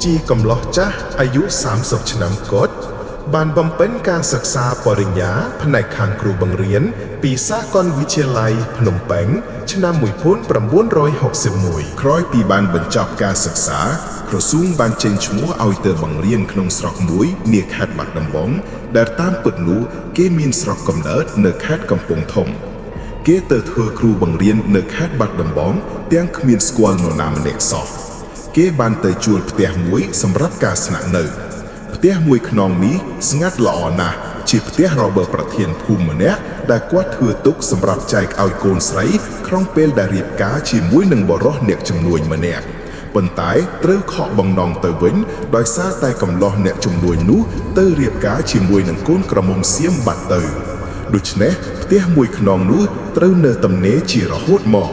จีกำลอจ้าอายุ30 ឆ្នាំ กดบานบำเพ็ญการศึกษาปริญญาแผนกខាងគ្រូបង្រៀនពីសាកលវិទ្យាល័យភ្នំពេញឆ្នាំ1961ក្រោយពីបានបញ្ចប់ការសិក្សាក្រសួងបានចេញឈ្មោះឲ្យទៅបង្រៀនក្នុងស្រុកមួយនាខេត្តបាត់ដំបងដែលតាមពិតនោះគេមានស្រុកកំណើតនៅខេត្តកំពង់ធំគេទៅធ្វើគ្រូបង្រៀននៅខេត្តបាត់ដំបងទាំងគ្មានស្គាល់នរណាម្នាក់សោះគេបានទៅជួលផ្ទះមួយសម្រាប់ការស្នាក់នៅផ្ទះមួយខ្នងនេះស្ងាត់ល្អណាស់ជាផ្ទះរបស់ប្រធានភូមិម្នាក់ដែលគាត់ធ្វើទុកសម្រាប់ចែកឲ្យកូនស្រីក្នុងពេលដែលរៀបការជាមួយនឹងបរិសុទ្ធអ្នកជំនួញម្នាក់ប៉ុន្តែត្រូវខកបំណងទៅវិញដោយសារតែកំឡោះអ្នកជំនួញនោះទៅរៀបការជាមួយនឹងកូនក្រមុំសៀមបាត់ទៅដូច្នេះផ្ទះមួយខ្នងនោះត្រូវនៅទំនេរជារហូតមក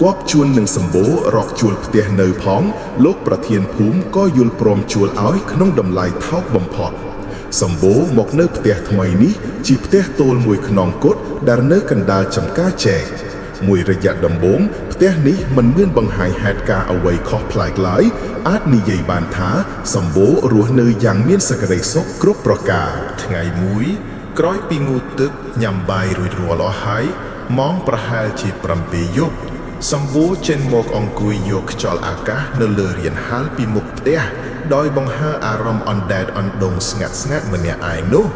គប់ជួននឹងសម្បូររកជួលផ្ទះនៅផងលោកប្រធានភូមិក៏យល់ព្រមជួលឲ្យក្នុងតម្លៃថោកបំផុតសម្បូរមកនៅផ្ទះថ្មីនេះជាផ្ទះតូលមួយខ្នងគត់ដែលនៅកណ្ដាលចំការចែកមួយរយៈដំបូងផ្ទះនេះមិនមានបង្ហាញហេតុការណ៍អ្វីខុសប្លែកឡើយអាចនិយាយបានថាសម្បូររស់នៅយ៉ាងមានសេចក្តីសុខគ្រប់ប្រការថ្ងៃមួយក្រោយពីងូតទឹកញ៉ាំបាយរួចរាល់អស់ហើយម៉ោងប្រហែលជា7 យប់សម្បូរចេញមកអង្គុយយកខ្យល់អាកាសនៅលើរានហាលពីមុខផ្ទះដោយបង្ហើរអារម្មណ៍អណ្ដែតអណ្ដូងស្ងាត់ម្នាក់ឯងនោះ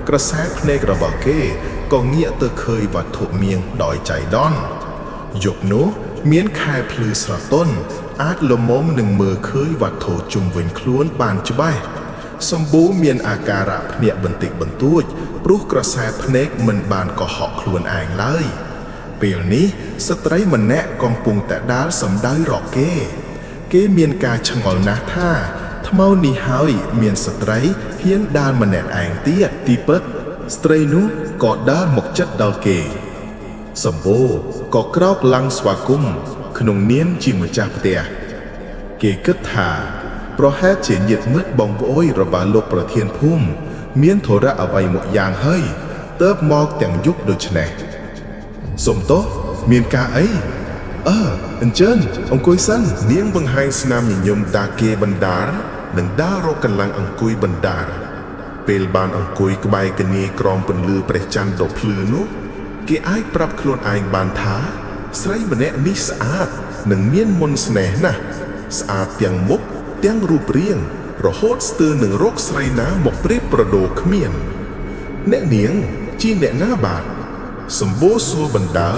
ក្រសែភ្នែករបស់គេក៏ងាកទៅឃើញវត្ថុមាងដោយចៃដន្យយប់នោះមានខែភ្លឺស្រទន់អាចលមមនឹងមើលឃើញវត្ថុជុំវិញខ្លួនបានច្បាស់សម្បូរមានអាការៈភ្ញាក់បន្តិចបន្តួចព្រោះក្រសែភ្នែកមិនបានកុហកខ្លួនឯងឡើយពេលនេះស្ត្រីម្នាក់កំពុងតែដាល់សំដៅរកគេមានការឆ្ងល់ណាស់ថាថ្មនេះហើយមានស្ត្រីហ៊ានដាល់ម្នាក់ឯងទៀតទីពិតស្ត្រីនោះក៏ដាល់មកចិត្តដល់គេសម្បូរក៏ក្រោកឡើងស្វាគមន៍ក្នុងនាមជាម្ចាស់ផ្ទះគេគិតថាប្រហែលជាញាតិមិត្តបងប្អូនរបស់លោកប្រធានភូមិមានធរៈអ្វីមួយយ៉ាងហើយទើបមកទាំងយប់ដូចនេះសុំទោសមានការអីអញ្ចឹងអង្គុយសិននាងបង្ហាញស្នាមញញឹមតាគេបណ្ដារនិងដើររកកន្លែងអង្គុយបណ្ដារពេលបានអង្គុយក្បែរកញ្ញាក្រោមពន្លឺព្រះច័ន្ទដ៏ភ្លឺនោះគេអាចប្រាប់ខ្លួនឯងបានថាស្រីម្នាក់នេះស្អាតនិងមានមន្តស្នេហ៍ណាស់ស្អាតទាំងមុខទាំងរូបរាងរហូតស្ទើរនឹងរកស្រីណាមកប្រៀបប្រដូរគ្មានអ្នកនាងជាអ្នកណាបាទសម្បូរសួរបណ្ដា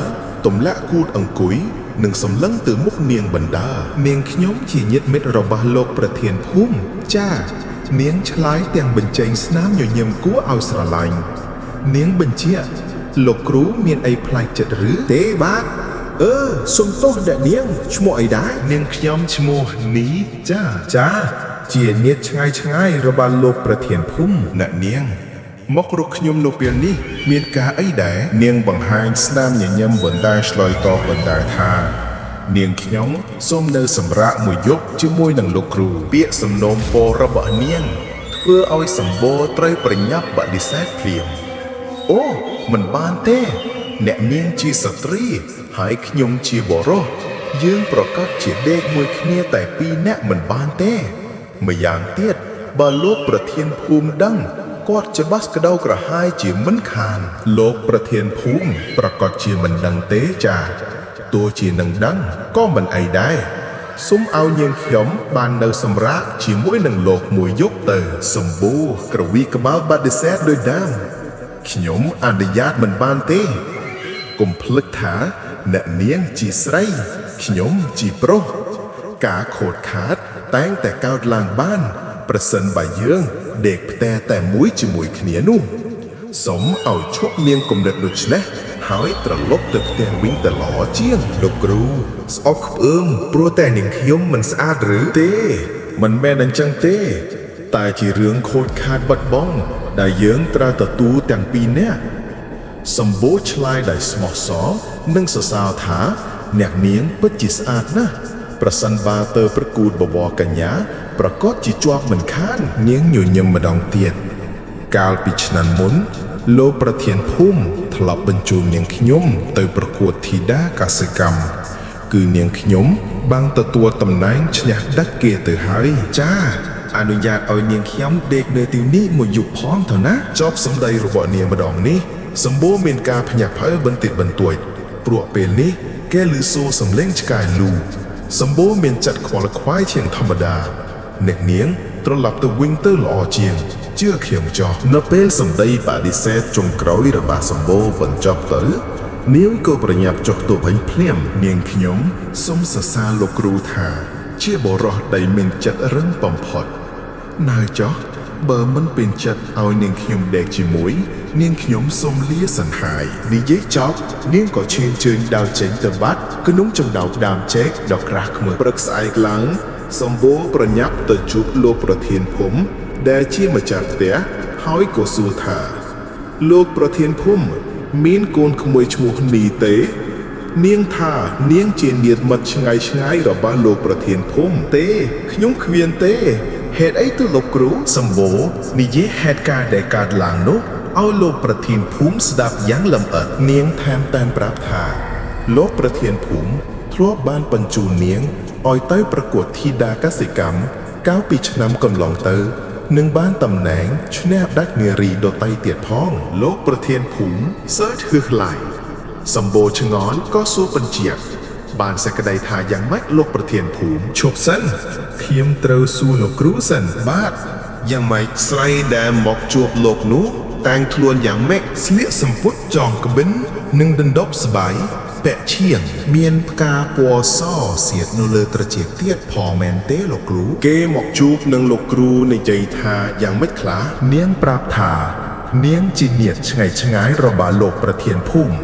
ទម្លាក់គូតអង្គុយនិងសម្លឹងទៅមុខនាងបណ្ដានាងខ្ញុំជាញាតិមិត្តរបស់លោកប្រធានភូមិចានាងឆ្លើយទាំងបញ្ចេញស្នាមញញឹមគួរឲ្យស្រឡាញ់នាងបញ្ជាក់លោកគ្រូមានអីប្លែកចិត្តឬទេបាទសុំទោសអ្នកនាងឈ្មោះអីដែរនាងខ្ញុំឈ្មោះនេះចាជាញាតិឆ្ងាយរបស់លោកប្រធានភូមិអ្នកនាងមករកខ្ញុំនៅពេលនេះមានការអីដែរនាងបង្ហាញស្នាមញញឹមបណ្ដាឆ្លើយតបបណ្ដាថានាងខ្ញុំសូមនៅសម្រាប់មួយយប់ជាមួយនឹងលោកគ្រូពាក្យសំណូមពររបស់នាងធ្វើឲ្យសម្បូរត្រូវប្រញាប់បដិសេធភ្លាមអូមិនបានទេអ្នកនាងជាស្ត្រីហើយខ្ញុំជាបុរសយើងប្រកាសជាដេកមួយគ្នាតែ2នាក់មិនបានទេម្យ៉ាងទៀតបើលោកប្រធានភូមិដឹងគាត់ច្បាស់ក្តៅក្រហាយជាមិនខានលោកប្រធានភូមិប្រកាសជាមិនដឹងទេចាទោះជានឹងដឹងក៏មិនអីដែរសូមឲ្យនាងខ្ញុំបាននៅសម្រាប់ជាមួយនឹងលោកមួយយប់ទៅសម្បូរក្រវីក្បាលបដិសេធដោយដើមខ្ញុំអនុញ្ញាតមិនបានទេកុំភ្លេចថាអ្នកនាងជាស្រីខ្ញុំជាប្រុសការខូចខាតតែងតែកើតឡើងបានប្រសិនបើយើងដេកផ្ទះតែមួយជាមួយគ្នានោះសូមឲ្យឈប់មានគំនិតដូចនេះហើយត្រឡប់ទៅផ្ទះវិញទៅល្អជាងលោកគ្រូស្អប់ខ្ពើមព្រោះតែនាងខ្ញុំមិនស្អាតឬទេមិនមែនអញ្ចឹងទេតែជារឿងខូចខាតបាត់បង់ដែលយើងត្រូវទទួលទាំងពីរនាក់សម្បូរឆ្លើយដោយស្មោះសរនិងសរសើរថាអ្នកនាងពិតជាស្អាតណាស់ប្រសិនបើទៅប្រគួតបវរកញ្ញាប្រកាសជាជាប់មិនខាននាងញញឹមម្ដងទៀតកាលពីឆ្នាំមុនលោកប្រធានភូមិធ្លាប់បញ្ជូននាងខ្ញុំទៅប្រកួតធីតាកសិកម្ម គឺនាងខ្ញុំបានទទួលតំណែងឈ្នះដាច់គេទៅហើយចាអនុញ្ញាតឲ្យនាងខ្ញុំដេកនៅទីនេះមួយយប់ផងទៅណាចប់សម្ដីរបស់នាងម្ដងនេះសម្បូរមានការភ្ញាក់ផ្អើលបន្តិចបន្តួចព្រោះពេលនេះគេឮសូរសំឡេងឆ្កែលូសម្បូរមានចិត្តខ្វល់ខ្វាយជាងធម្មតាអ្នកនាងត្រឡប់ទៅវិញទៅល្អជាងជឿខ្ញុំចោះនៅពេលសម្ដីបដិសេធចុងក្រោយរបស់សម្បូរបញ្ចប់ទៅនាងក៏ប្រញាប់ចុះទៅវិញភ្លាមនាងខ្ញុំសូមសរសើរលោកគ្រូថាជាបរិសុទ្ធដែលមានចិត្តរឹងបំផុតណើចោះបើមិនពេញចិត្តឲ្យនាងខ្ញុំដេកជាមួយនាងខ្ញុំសូមលាសន្ហាយនិយាយចប់នាងក៏ឈានជើងដើរចេញទៅបាត់ក្នុងចំណោមដើមចេកដ៏ក្រាស់ឃ្មើព្រឹកស្អែកឡើងសម្បូរប្រញាប់ទៅជួបលោកប្រធានភូមិដែលជាម្ចាស់ផ្ទះហើយក៏សួរថាលោកប្រធានភូមិមានកូនក្មួយឈ្មោះនីទេនាងថានាងជាញាតិមិត្តឆ្ងាយរបស់លោកប្រធានភូមិទេខ្ញុំគ្មានទេហេតុអីទៅលោកគ្រូសម្បូរនិយាយហេតុការណ៍ដែលកើតឡើងនោះឲ្យលោកប្រធានភូមិស្ដាប់យ៉ាងលម្អិតនាងថែមតែនប្រាប់ថាលោកប្រធានភូមិធ្លាប់បានបញ្ជូននាងឲ្យទៅប្រកួតធីតាកសិកម្មកាលពីឆ្នាំកន្លងទៅនឹងបានតំណែងឈ្នះដាច់នារីដទៃទៀតផងលោកប្រធានភូមិសើចហឺខ្លាយសម្បូរឆ្ងល់ក៏សួរបញ្ជាក់បានសេចក្តីថាយ៉ាងម៉េចលោកប្រធានភូមិឈប់សិនខ្ញុំត្រូវសួរលោកគ្រូសិនបាទយ៉ាងម៉េចស្រីដែលមកជួបលោកនោះតែងខ្លួនយ៉ាងម៉េចស្លៀកសម្ពុតចងក្បិននិងដណ្ដប់ស្បៃពាក់ឈៀងមានផ្កាពណ៌សសៀតនៅលើត្រចៀកទៀតផងមែនទេលោកគ្រូគេមកជួបនឹងលោកគ្រូនិយាយថាយ៉ាងម៉េចខ្លះនាងប្រាប់ថានាងជាញាតិឆ្ងាយរបស់លោកប្រធានភូមិ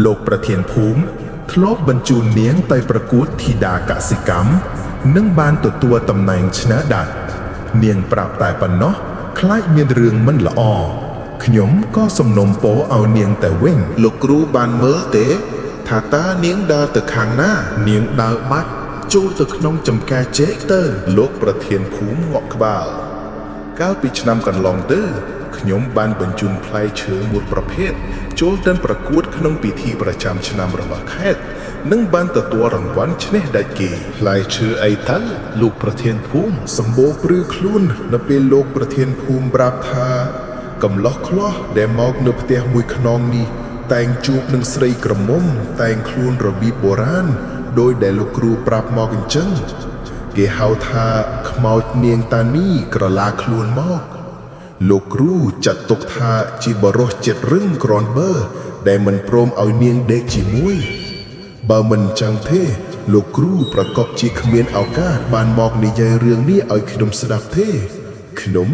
លោកប្រធានភូមិធ្លាប់បញ្ជូននាងទៅប្រកួតធីតាកសិកម្មនិងបានទទួលតំណែងឈ្នះដាច់នាងប្រាប់តែប៉ុណ្ណោះខ្លាចមានរឿងមិនល្អខ្ញុំក៏សំណូមពរឲ្យនាងទៅវិញលោកគ្រូបានមើលទេថាតើនាងដើរទៅខាងណានាងដើរបាច់ចូលទៅក្នុងចំការចេកទៅលោកប្រធានភូមិងក់ក្បាលកាលពីឆ្នាំកន្លងទៅខ្ញុំបានបញ្ជូនផ្លែឈើមួយប្រភេទចូលទៅប្រកួតក្នុងពិធីប្រចាំឆ្នាំរបស់ខេត្តនិងបានទទួលរង្វាន់ឈ្នះដាច់គេផ្លែឈើអីទៅលោកប្រធានភូមិសម្បូរព្រឺខ្លួននៅពេលលោកប្រធានភូមិប្រាប់ថាកំឡោះខ្លះដែលមកនៅផ្ទះមួយខ្នងនេះតែងជួបនឹងស្រីក្រមុំតែងខ្លួនរបៀបបុរាណដោយដែលលោកគ្រូប្រាប់មកអញ្ចឹងគេហៅថាខ្មោចនាងតានីក្រឡាខ្លួនមកលោកគ្រូចាត់ទុកថាជាបរិសុទ្ធចិត្តរឹងក្រនបើដែលមិនព្រមឲ្យនាងដេកជាមួយបើមិនចឹងទេលោកគ្រូប្រកបជាគ្មានឱកាសបានមកនិយាយរឿងនេះឲ្យខ្ញុំស្ដាប់ទេខ្ញុំ